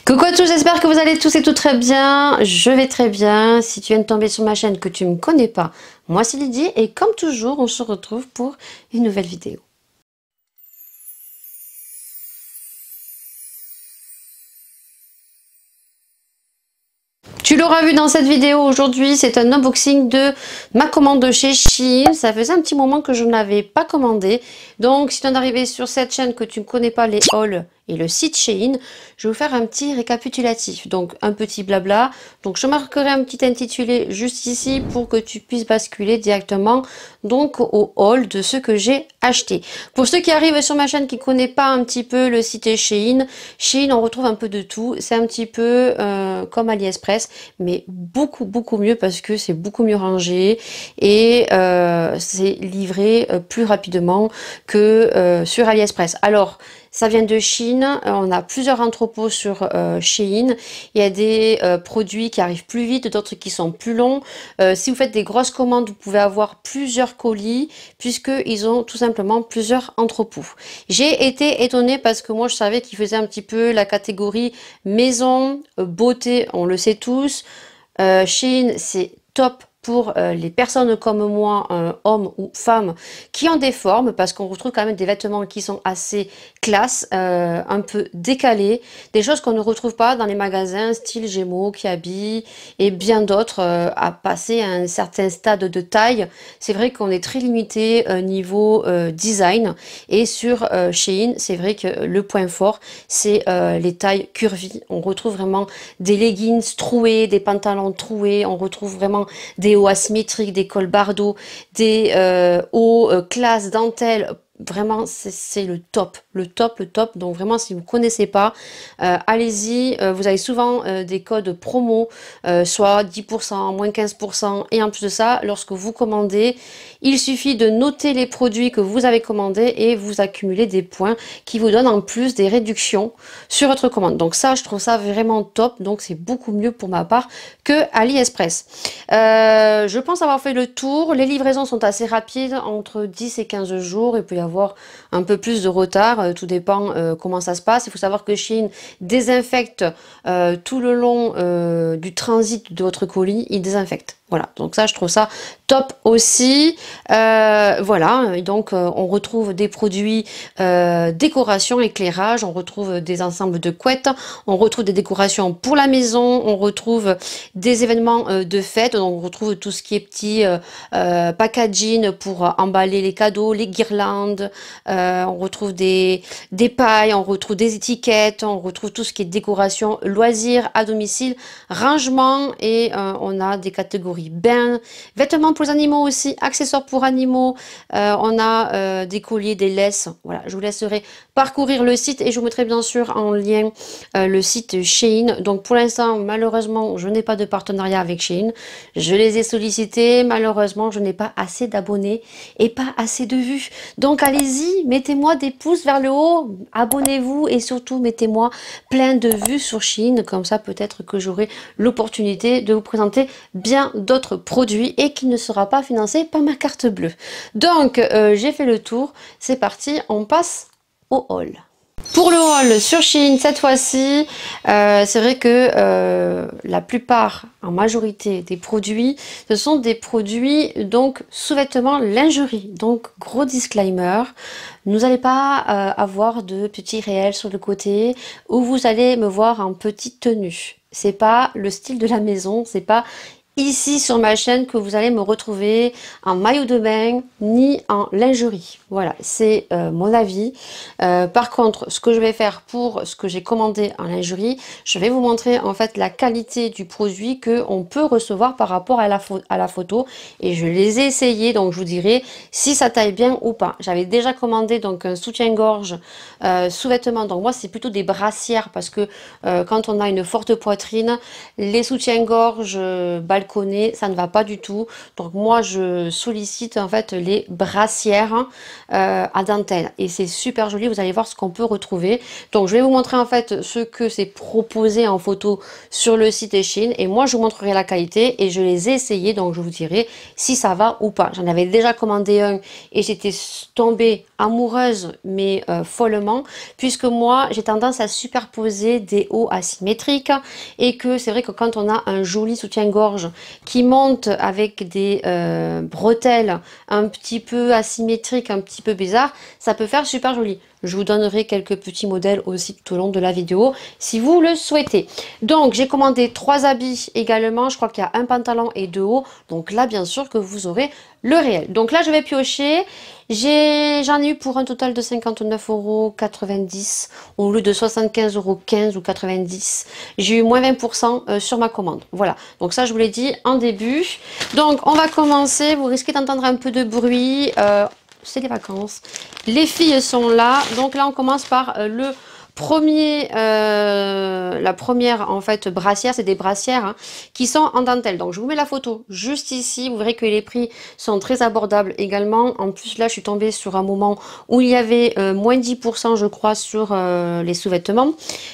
Coucou à tous, j'espère que vous allez tous et toutes très bien. Je vais très bien. Si tu viens de tomber sur ma chaîne que tu ne me connais pas, moi c'est Lydie et comme toujours, on se retrouve pour une nouvelle vidéo. Tu l'auras vu dans cette vidéo aujourd'hui, c'est un unboxing de ma commande chez Shein. Ça faisait un petit moment que je ne l'avais pas commandé. Donc si tu es arrivé sur cette chaîne que tu ne connais pas les hauls et le site Shein, je vais vous faire un petit récapitulatif. Donc un petit blabla. Donc je marquerai un petit intitulé juste ici pour que tu puisses basculer directement donc au haul de ce que j'ai acheté. Pour ceux qui arrivent sur ma chaîne qui ne connaissent pas un petit peu le site Shein, Shein on retrouve un peu de tout. C'est un petit peu comme AliExpress, mais beaucoup mieux parce que c'est beaucoup mieux rangé et c'est livré plus rapidement que sur AliExpress. Alors ça vient de Chine, on a plusieurs entrepôts sur Shein. Il y a des produits qui arrivent plus vite, d'autres qui sont plus longs. Si vous faites des grosses commandes, vous pouvez avoir plusieurs colis puisqu'ils ont tout simplement plusieurs entrepôts. J'ai été étonnée parce que moi je savais qu'ils faisaient un petit peu la catégorie maison, beauté, on le sait tous. Shein c'est top pour les personnes comme moi, hommes ou femmes, qui ont des formes, parce qu'on retrouve quand même des vêtements qui sont assez classe, un peu décalés, des choses qu'on ne retrouve pas dans les magasins style Gémeaux, Kiabi et bien d'autres. À passer à un certain stade de taille, c'est vrai qu'on est très limité niveau design, et sur Shein, c'est vrai que le point fort, c'est les tailles curvy. On retrouve vraiment des leggings troués, des pantalons troués, on retrouve vraiment des hauts asymétriques, des cols bardeaux, des hauts classe dentelle. Vraiment, c'est le top. Donc vraiment, si vous ne connaissez pas, allez-y. Vous avez souvent des codes promo, soit 10%, moins 15%. Et en plus de ça, lorsque vous commandez, il suffit de noter les produits que vous avez commandés et vous accumulez des points qui vous donnent en plus des réductions sur votre commande. Donc ça, je trouve ça vraiment top. Donc c'est beaucoup mieux pour ma part que AliExpress. Je pense avoir fait le tour. Les livraisons sont assez rapides, entre 10 et 15 jours. Il peut y avoir un peu plus de retard, tout dépend comment ça se passe. Il faut savoir que Shein désinfecte tout le long du transit de votre colis, il désinfecte. Voilà, donc ça je trouve ça top aussi. Voilà, et donc on retrouve des produits décoration, éclairage, on retrouve des ensembles de couettes, on retrouve des décorations pour la maison, on retrouve des événements de fête, donc on retrouve tout ce qui est petit packaging pour emballer les cadeaux, les guirlandes, on retrouve des pailles, on retrouve des étiquettes, on retrouve tout ce qui est décoration, loisirs à domicile, rangement, et on a des catégories bains, vêtements pour les animaux aussi, accessoires pour animaux, on a des colliers, des laisses. Voilà, je vous laisserai parcourir le site et je vous mettrai bien sûr en lien le site Shein. Donc pour l'instant, malheureusement, je n'ai pas de partenariat avec Shein. Je les ai sollicités, malheureusement, je n'ai pas assez d'abonnés et pas assez de vues. Donc allez-y, mettez-moi des pouces vers le haut, abonnez-vous et surtout mettez-moi plein de vues sur Shein, comme ça peut-être que j'aurai l'opportunité de vous présenter bien d'autres produits et qui ne sera pas financé par ma carte bleue. Donc j'ai fait le tour, c'est parti, on passe au haul. Pour le haul sur Shein, cette fois-ci, c'est vrai que la plupart, en majorité des produits, ce sont des produits donc sous-vêtements lingerie. Donc gros disclaimer, vous n'allez pas avoir de petits réels sur le côté où vous allez me voir en petite tenue. C'est pas le style de la maison, c'est pas ici sur ma chaîne que vous allez me retrouver en maillot de bain ni en lingerie. Voilà, c'est mon avis. Par contre, ce que je vais faire pour ce que j'ai commandé en lingerie, je vais vous montrer en fait la qualité du produit que on peut recevoir par rapport à la photo, et je les ai essayés, donc je vous dirai si ça taille bien ou pas. J'avais déjà commandé donc un soutien-gorge sous-vêtements, donc moi c'est plutôt des brassières parce que quand on a une forte poitrine, les soutiens-gorge balconnés, ça ne va pas du tout. Donc moi je sollicite en fait les brassières à dentelle et c'est super joli. Vous allez voir ce qu'on peut retrouver. Donc je vais vous montrer en fait ce que c'est proposé en photo sur le site Shein et moi je vous montrerai la qualité et je les ai essayés, donc je vous dirai si ça va ou pas. J'en avais déjà commandé un et j'étais tombée amoureuse, mais follement, puisque moi j'ai tendance à superposer des hauts asymétriques et que c'est vrai que quand on a un joli soutien-gorge qui monte avec des bretelles un petit peu asymétriques, un petit peu bizarres, ça peut faire super joli. Je vous donnerai quelques petits modèles aussi tout au long de la vidéo si vous le souhaitez. Donc j'ai commandé 3 habits également, je crois qu'il y a un pantalon et 2 hauts, donc là bien sûr que vous aurez le réel. Donc là je vais piocher, j'en ai eu pour un total de 59,90 € au lieu de 75,15 € ou 90. J'ai eu moins 20% sur ma commande. Voilà, donc ça je vous l'ai dit en début. Donc on va commencer, vous risquez d'entendre un peu de bruit. C'est les vacances. Les filles sont là. Donc là, on commence par le premier, la première en fait brassière, c'est des brassières hein, qui sont en dentelle. Donc je vous mets la photo juste ici, vous verrez que les prix sont très abordables également. En plus là je suis tombée sur un moment où il y avait moins 10% je crois sur les sous-vêtements.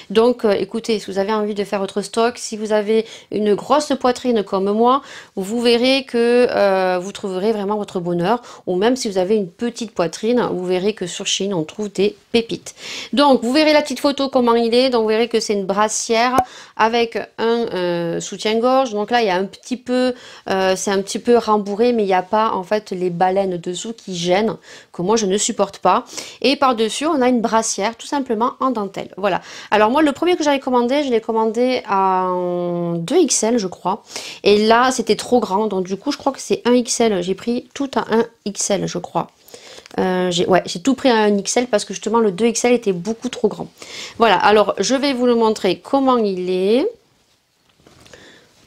Donc écoutez, si vous avez envie de faire votre stock, si vous avez une grosse poitrine comme moi, vous verrez que vous trouverez vraiment votre bonheur. Ou même si vous avez une petite poitrine, vous verrez que sur Shein on trouve des pépites. Donc vous verrez la petite photo comment il est, donc vous verrez que c'est une brassière avec un soutien-gorge. Donc là il y a un petit peu c'est un petit peu rembourré, mais il n'y a pas en fait les baleines dessous qui gênent, que moi je ne supporte pas. Et par dessus on a une brassière tout simplement en dentelle. Voilà, alors moi le premier que j'avais commandé, je l'ai commandé en 2XL je crois, et là c'était trop grand, donc du coup je crois que c'est 1XL, j'ai pris tout à 1XL je crois. J'ai tout pris à un XL parce que justement le 2XL était beaucoup trop grand. Voilà, alors je vais vous le montrer comment il est.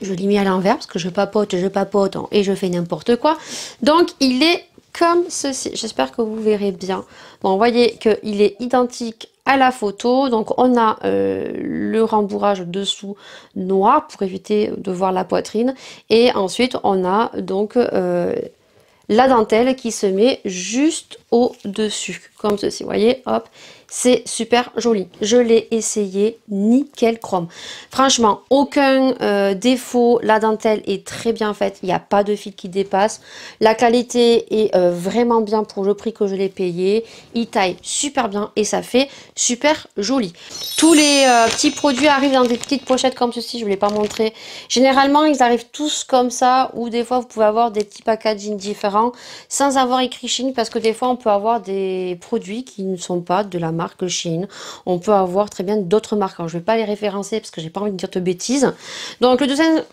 Je l'ai mis à l'envers parce que je papote et je fais n'importe quoi. Donc il est comme ceci. J'espère que vous verrez bien. Bon, vous voyez qu'il est identique à la photo. Donc on a le rembourrage dessous noir pour éviter de voir la poitrine. Et ensuite on a donc la dentelle qui se met juste au-dessus, comme ceci, vous voyez, hop, c'est super joli. Je l'ai essayé, nickel chrome. Franchement, aucun défaut, la dentelle est très bien faite, il n'y a pas de fil qui dépasse. La qualité est vraiment bien pour le prix que je l'ai payé. Il taille super bien et ça fait super joli. Tous les petits produits arrivent dans des petites pochettes comme ceci, je ne vous l'ai pas montré. Généralement, ils arrivent tous comme ça, ou des fois, vous pouvez avoir des petits packaging différents sans avoir écrit Shein, parce que des fois, on peut avoir des produits qui ne sont pas de la marque Shein. On peut avoir très bien d'autres marques. Alors, je ne vais pas les référencer parce que j'ai pas envie de dire de bêtises. Donc, le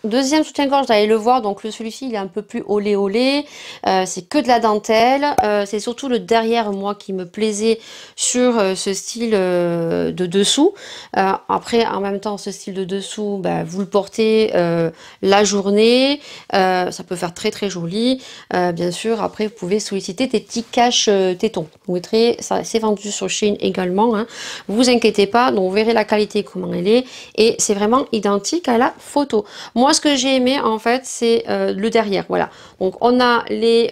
deuxième soutien-gorge, vous allez le voir. Donc, celui-ci, il est un peu plus olé olé. C'est que de la dentelle. C'est surtout le derrière, moi, qui me plaisait sur ce style de dessous. Après, en même temps, ce style de dessous, ben, vous le portez la journée. Ça peut faire très, très joli. Bien sûr, après, vous pouvez solliciter des petits caches tétons. Vous mettrez, ça c'est vendu sur Shein également. Hein. Vous inquiétez pas, donc vous verrez la qualité, comment elle est. Et c'est vraiment identique à la photo. Moi, ce que j'ai aimé, en fait, c'est le derrière. Voilà. Donc, on a les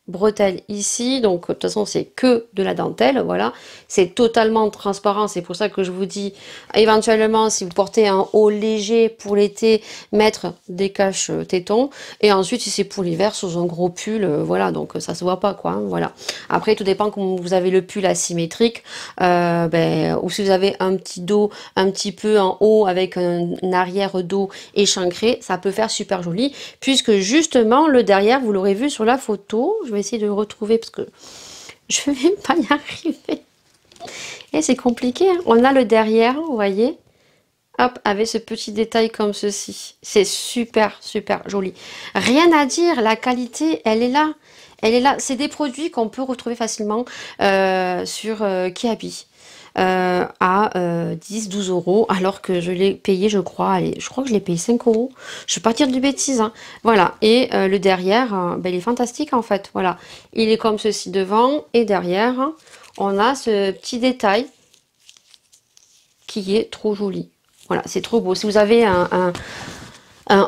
bretelles ici, donc de toute façon c'est que de la dentelle, voilà, c'est totalement transparent, c'est pour ça que je vous dis éventuellement si vous portez un haut léger pour l'été, mettre des caches tétons, et ensuite si c'est pour l'hiver sous un gros pull, voilà, donc ça se voit pas quoi, hein, voilà. Après tout dépend comment vous avez le pull asymétrique, ou si vous avez un petit dos un petit peu en haut avec un arrière dos échancré, ça peut faire super joli, puisque justement le derrière, vous l'aurez vu sur la photo, je vais essayer de le retrouver parce que je ne vais même pas y arriver. Et c'est compliqué, hein. On a le derrière, vous voyez, hop, avec ce petit détail comme ceci. C'est super, super joli. Rien à dire, la qualité, elle est là. Elle est là. C'est des produits qu'on peut retrouver facilement sur Kiabi. À 10-12 €, alors que je l'ai payé, je crois, allez, je crois que je l'ai payé 5 €. Je vais pas dire de bêtises, hein. Voilà, et le derrière, il est fantastique en fait, voilà. Il est comme ceci devant, et derrière, on a ce petit détail qui est trop joli. Voilà, c'est trop beau. Si vous avez un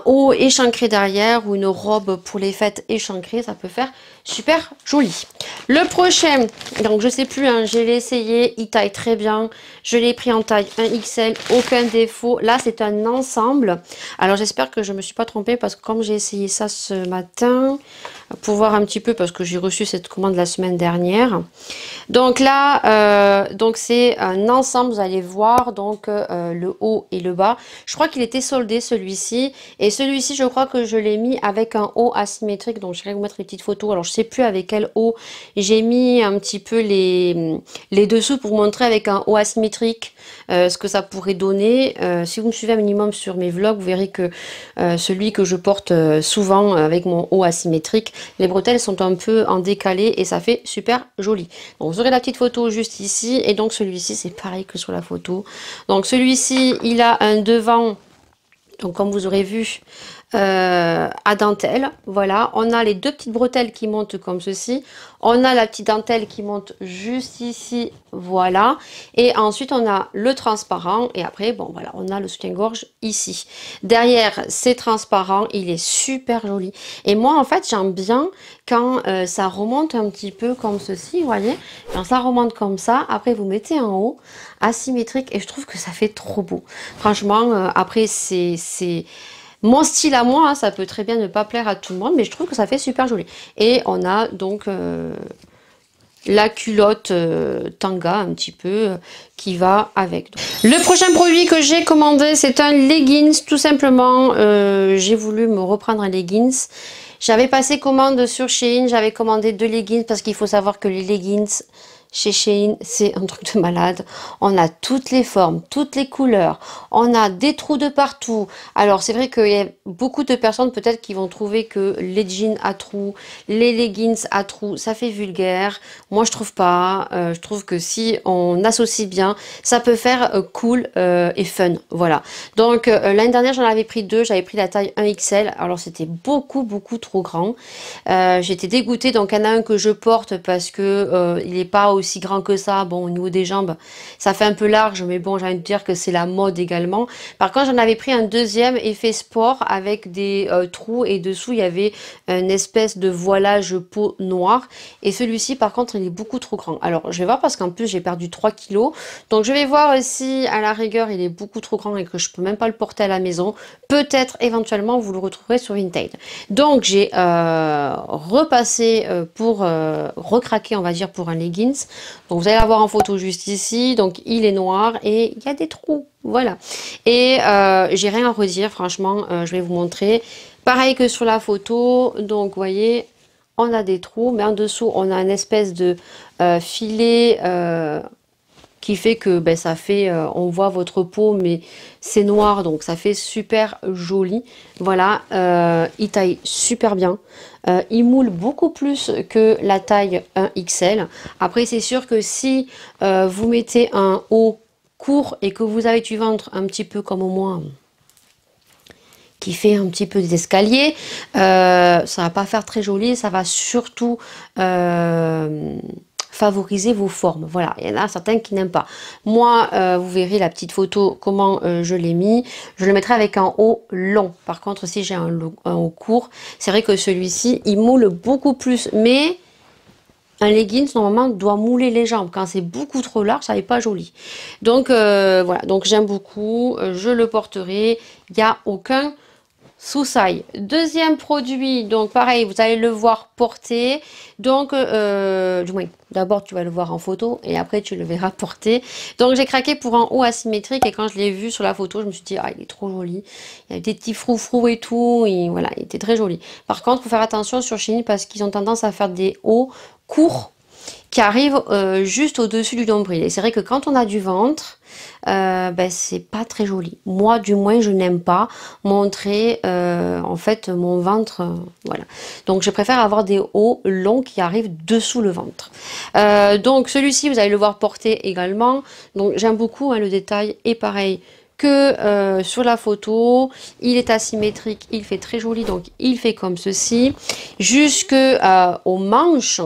haut échancré derrière ou une robe pour les fêtes échancrée, ça peut faire super joli. Le prochain, donc je sais plus, hein, je l'ai essayé, il taille très bien, je l'ai pris en taille 1XL, aucun défaut. Là c'est un ensemble, alors j'espère que je me suis pas trompée parce que comme j'ai essayé ça ce matin, pour voir un petit peu parce que j'ai reçu cette commande la semaine dernière. Donc là, donc c'est un ensemble, vous allez voir, donc le haut et le bas. Je crois qu'il était soldé celui-ci. Et celui-ci, je crois que je l'ai mis avec un haut asymétrique. Donc je vais vous mettre les petites photos. Alors je sais plus avec quel haut j'ai mis un petit peu les dessous pour vous montrer avec un haut asymétrique ce que ça pourrait donner. Si vous me suivez un minimum sur mes vlogs, vous verrez que celui que je porte souvent avec mon haut asymétrique, les bretelles sont un peu en décalé et ça fait super joli. Donc vous aurez la petite photo juste ici et donc celui-ci c'est pareil que sur la photo. Donc celui-ci il a un devant, donc comme vous aurez vu, à dentelle. Voilà, on a les deux petites bretelles qui montent comme ceci. On a la petite dentelle qui monte juste ici, voilà. Et ensuite on a le transparent et après bon voilà, on a le soutien-gorge ici. Derrière c'est transparent, il est super joli. Et moi en fait j'aime bien quand ça remonte un petit peu comme ceci, vous voyez. Quand ça remonte comme ça, après vous mettez en haut asymétrique et je trouve que ça fait trop beau. Franchement, après c'est mon style à moi, hein, ça peut très bien ne pas plaire à tout le monde, mais je trouve que ça fait super joli. Et on a donc la culotte tanga un petit peu qui va avec. Le prochain produit que j'ai commandé, c'est un leggings, tout simplement. J'ai voulu me reprendre un leggings. J'avais passé commande sur Shein, j'avais commandé 2 leggings parce qu'il faut savoir que les leggings chez Shein, c'est un truc de malade. On a toutes les formes, toutes les couleurs. On a des trous de partout. Alors, c'est vrai qu'il y a beaucoup de personnes peut-être qui vont trouver que les jeans à trous, les leggings à trous, ça fait vulgaire. Moi, je trouve pas. Je trouve que si on associe bien, ça peut faire cool et fun. Voilà. Donc, l'année dernière, j'en avais pris 2. J'avais pris la taille 1XL. Alors, c'était beaucoup trop grand. J'étais dégoûtée. Donc, il y en a un que je porte parce que il n'est pas aussi grand que ça. Bon, au niveau des jambes, ça fait un peu large, mais bon, j'ai envie de dire que c'est la mode également. Par contre, j'en avais pris un deuxième effet sport avec des trous et dessous, il y avait une espèce de voilage peau noire. Et celui-ci, par contre, il est beaucoup trop grand. Alors, je vais voir parce qu'en plus, j'ai perdu 3 kilos. Donc, je vais voir si, à la rigueur, il est beaucoup trop grand et que je peux même pas le porter à la maison. Peut-être, éventuellement, vous le retrouverez sur Vinted. Donc, j'ai repassé pour recraquer, on va dire, pour un leggings. Donc vous allez l'avoir en photo juste ici. Donc il est noir et il y a des trous. Voilà. Et j'ai rien à redire, franchement. Je vais vous montrer. Pareil que sur la photo. Donc vous voyez, on a des trous. Mais en dessous, on a une espèce de filet qui fait que ben, ça fait, on voit votre peau, mais c'est noir, donc ça fait super joli. Voilà, il taille super bien. Il moule beaucoup plus que la taille 1XL. Après, c'est sûr que si vous mettez un haut court et que vous avez du ventre un petit peu comme moi, qui fait un petit peu des escaliers, ça va pas faire très joli. Ça va surtout favoriser vos formes. Voilà, il y en a certains qui n'aiment pas. Moi, vous verrez la petite photo, comment je l'ai mis. Je le mettrai avec un haut long. Par contre, si j'ai un haut court, c'est vrai que celui-ci, il moule beaucoup plus. Mais un leggings, normalement, doit mouler les jambes. Quand c'est beaucoup trop large, ça n'est pas joli. Donc, voilà. Donc, j'aime beaucoup. Je le porterai. Il n'y a aucun souci. Deuxième produit, donc pareil, vous allez le voir porter. Donc, du moins, d'abord tu vas le voir en photo et après tu le verras porter. Donc, j'ai craqué pour un haut asymétrique et quand je l'ai vu sur la photo, je me suis dit, ah, il est trop joli. Il y a des petits froufrous et tout. Et voilà, il était très joli. Par contre, il faut faire attention sur Shein parce qu'ils ont tendance à faire des hauts courts qui arrivent juste au-dessus du nombril. Et c'est vrai que quand on a du ventre, ben, c'est pas très joli. Moi, du moins, je n'aime pas montrer en fait mon ventre. Voilà. Donc, je préfère avoir des hauts longs qui arrivent dessous le ventre. Donc, celui-ci, vous allez le voir porter également. Donc, j'aime beaucoup hein, le détail. Et pareil que sur la photo, il est asymétrique, il fait très joli. Donc, il fait comme ceci. Jusque aux manches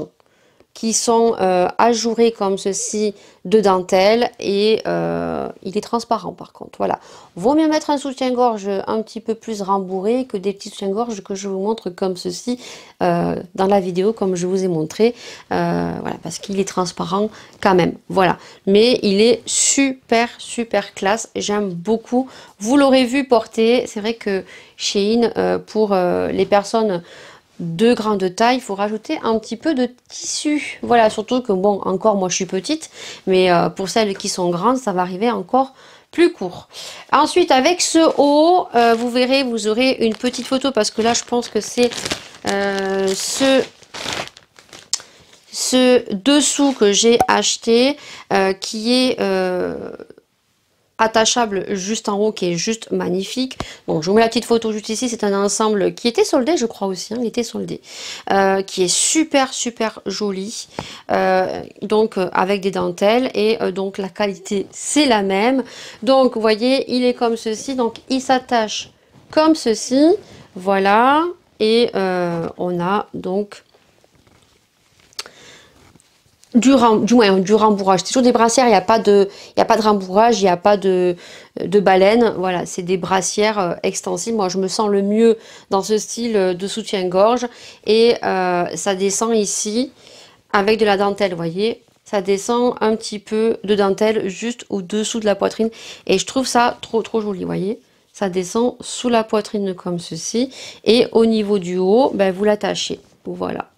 qui sont ajourés comme ceci de dentelle et il est transparent par contre. Voilà, vaut mieux mettre un soutien-gorge un petit peu plus rembourré que des petits soutiens-gorge que je vous montre comme ceci dans la vidéo comme je vous ai montré. Voilà, parce qu'il est transparent quand même. Voilà, mais il est super classe. J'aime beaucoup. Vous l'aurez vu porter. C'est vrai que Shein pour les personnes 2 grands de taille, il faut rajouter un petit peu de tissu. Voilà, surtout que bon, encore moi je suis petite, mais pour celles qui sont grandes, ça va arriver encore plus court. Ensuite, avec ce haut, vous verrez, vous aurez une petite photo parce que là, je pense que c'est ce dessous que j'ai acheté qui est attachable juste en haut, qui est juste magnifique. Donc je vous mets la petite photo juste ici. C'est un ensemble qui était soldé, je crois aussi, hein, il était soldé, qui est super joli, donc avec des dentelles, et donc la qualité c'est la même. Donc vous voyez, il est comme ceci, donc il s'attache comme ceci, voilà, et on a donc du rembourrage. C'est toujours des brassières, il n'y a pas de rembourrage, il n'y a pas de baleine. Voilà, c'est des brassières extensibles. Moi, je me sens le mieux dans ce style de soutien-gorge. Et ça descend ici avec de la dentelle, vous voyez. Ça descend un petit peu de dentelle juste au-dessous de la poitrine. Et je trouve ça trop joli, vous voyez. Ça descend sous la poitrine comme ceci. Et au niveau du haut, ben, vous l'attachez. Voilà.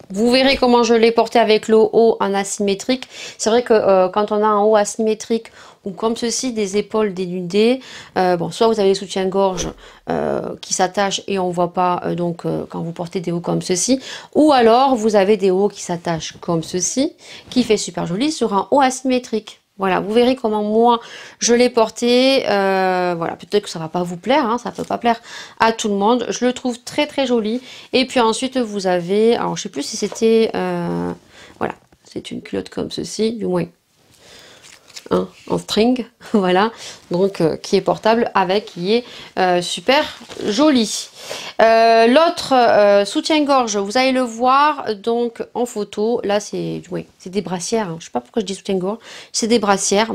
Vous verrez comment je l'ai porté avec le haut en asymétrique. C'est vrai que quand on a un haut asymétrique ou comme ceci, des épaules dénudées, bon, soit vous avez les soutiens-gorge qui s'attachent et on ne voit pas quand vous portez des hauts comme ceci, ou alors vous avez des hauts qui s'attachent comme ceci, qui fait super joli sur un haut asymétrique. Voilà, vous verrez comment moi je l'ai porté. Voilà, peut-être que ça va pas vous plaire, hein, ça peut pas plaire à tout le monde. Je le trouve très joli. Et puis ensuite vous avez, alors je sais plus si c'était, voilà, c'est une culotte comme ceci, du moins. Hein, en string, voilà, donc qui est portable avec, qui est super joli. L'autre soutien-gorge, vous allez le voir donc en photo. Là, c'est des brassières. Hein. Je sais pas pourquoi je dis soutien-gorge. C'est des brassières.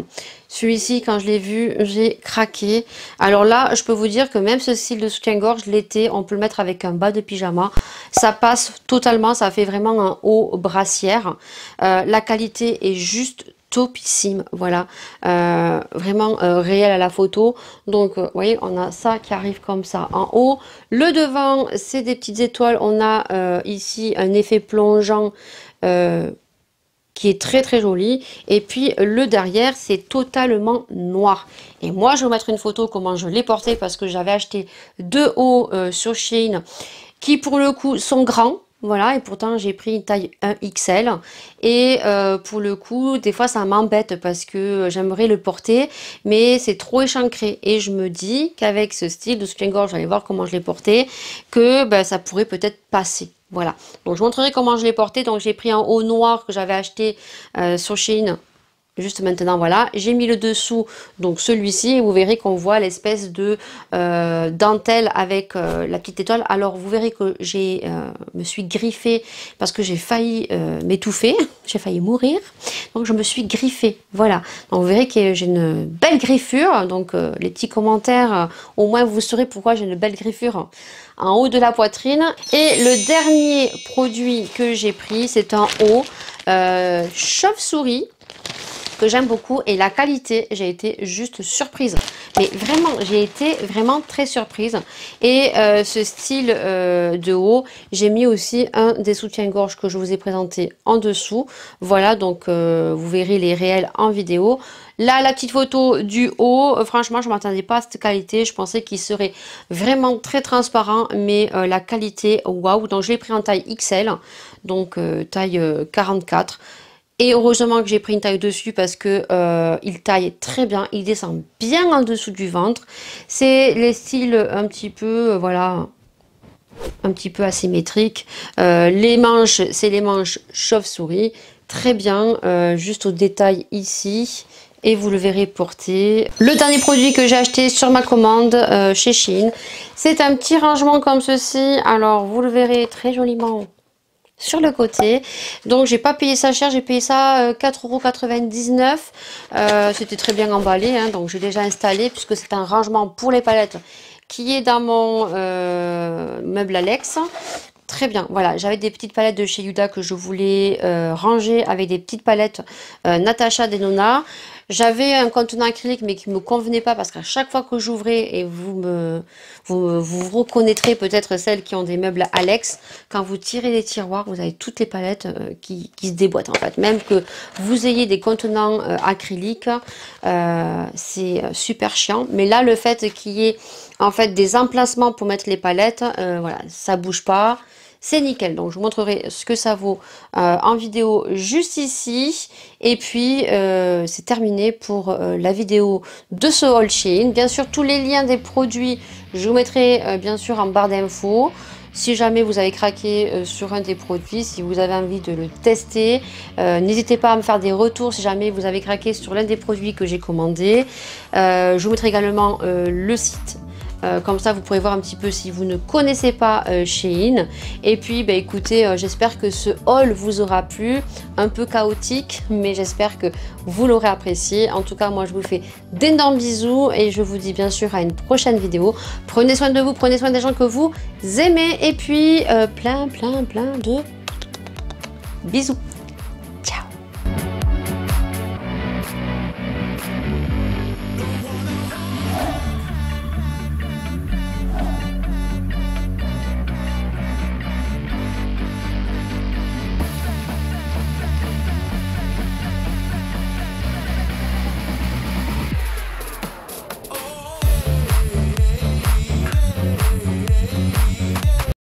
Celui-ci, quand je l'ai vu, j'ai craqué. Alors là, je peux vous dire que même ce style de soutien-gorge, l'été, on peut le mettre avec un bas de pyjama. Ça passe totalement. Ça fait vraiment un haut brassière. La qualité est juste topissime, voilà, vraiment réel à la photo. Donc vous voyez, on a ça qui arrive comme ça en haut. Le devant, c'est des petites étoiles. On a ici un effet plongeant qui est très joli. Et puis le derrière, c'est totalement noir. Et moi, je vais vous mettre une photo comment je l'ai porté parce que j'avais acheté 2 hauts sur Shein qui pour le coup sont grands. Voilà, et pourtant j'ai pris une taille 1XL. Et pour le coup, des fois ça m'embête parce que j'aimerais le porter, mais c'est trop échancré. Et je me dis qu'avec ce style de soutien-gorge, j'allais voir comment je l'ai porté, que ben, ça pourrait peut-être passer. Voilà, donc je vous montrerai comment je l'ai porté. Donc j'ai pris un haut noir que j'avais acheté sur Shein. Juste maintenant, voilà, j'ai mis le dessous, donc celui-ci, et vous verrez qu'on voit l'espèce de dentelle avec la petite étoile. Alors, vous verrez que j'ai me suis griffée parce que j'ai failli m'étouffer, j'ai failli mourir, donc je me suis griffée, voilà. Donc, vous verrez que j'ai une belle griffure, donc les petits commentaires, au moins vous saurez pourquoi j'ai une belle griffure en haut de la poitrine. Et le dernier produit que j'ai pris, c'est un haut chauve-souris, que j'aime beaucoup, et la qualité, j'ai été juste surprise, mais vraiment j'ai été vraiment très surprise. Et ce style de haut, j'ai mis aussi un des soutiens-gorge que je vous ai présenté en dessous. Voilà, donc vous verrez les réels en vidéo. Là, la petite photo du haut, franchement je ne m'attendais pas à cette qualité, je pensais qu'il serait vraiment très transparent, mais la qualité, waouh. Donc je l'ai pris en taille XL, donc taille 44. Et heureusement que j'ai pris une taille dessus parce que il taille très bien, il descend bien en dessous du ventre. C'est les styles un petit peu, voilà, un petit peu asymétriques. Les manches, c'est les manches chauve-souris, très bien, juste au détail ici. Et vous le verrez porter. Le dernier produit que j'ai acheté sur ma commande chez Shein, c'est un petit rangement comme ceci. Alors vous le verrez très joliment sur le côté. Donc j'ai pas payé ça cher, j'ai payé ça 4,99 €. C'était très bien emballé, hein, donc j'ai déjà installé puisque c'est un rangement pour les palettes qui est dans mon meuble Alex. Très bien, voilà, j'avais des petites palettes de chez Yuda que je voulais ranger avec des petites palettes Natasha Denona. J'avais un contenant acrylique mais qui me convenait pas parce qu'à chaque fois que j'ouvrais, et vous reconnaîtrez peut-être celles qui ont des meubles Alex, quand vous tirez les tiroirs, vous avez toutes les palettes qui se déboîtent en fait. Même que vous ayez des contenants acryliques, c'est super chiant. Mais là, le fait qu'il y ait en fait des emplacements pour mettre les palettes, voilà, ça bouge pas. C'est nickel, donc je vous montrerai ce que ça vaut en vidéo juste ici. Et puis c'est terminé pour la vidéo de ce haul Shein. Bien sûr, tous les liens des produits, je vous mettrai bien sûr en barre d'infos. Si jamais vous avez craqué sur un des produits, si vous avez envie de le tester, n'hésitez pas à me faire des retours si jamais vous avez craqué sur l'un des produits que j'ai commandé. Je vous mettrai également le site. Comme ça, vous pourrez voir un petit peu si vous ne connaissez pas Shein. Et puis, bah, écoutez, j'espère que ce haul vous aura plu. Un peu chaotique, mais j'espère que vous l'aurez apprécié. En tout cas, moi, je vous fais d'énormes bisous et je vous dis bien sûr à une prochaine vidéo. Prenez soin de vous, prenez soin des gens que vous aimez. Et puis, plein de bisous.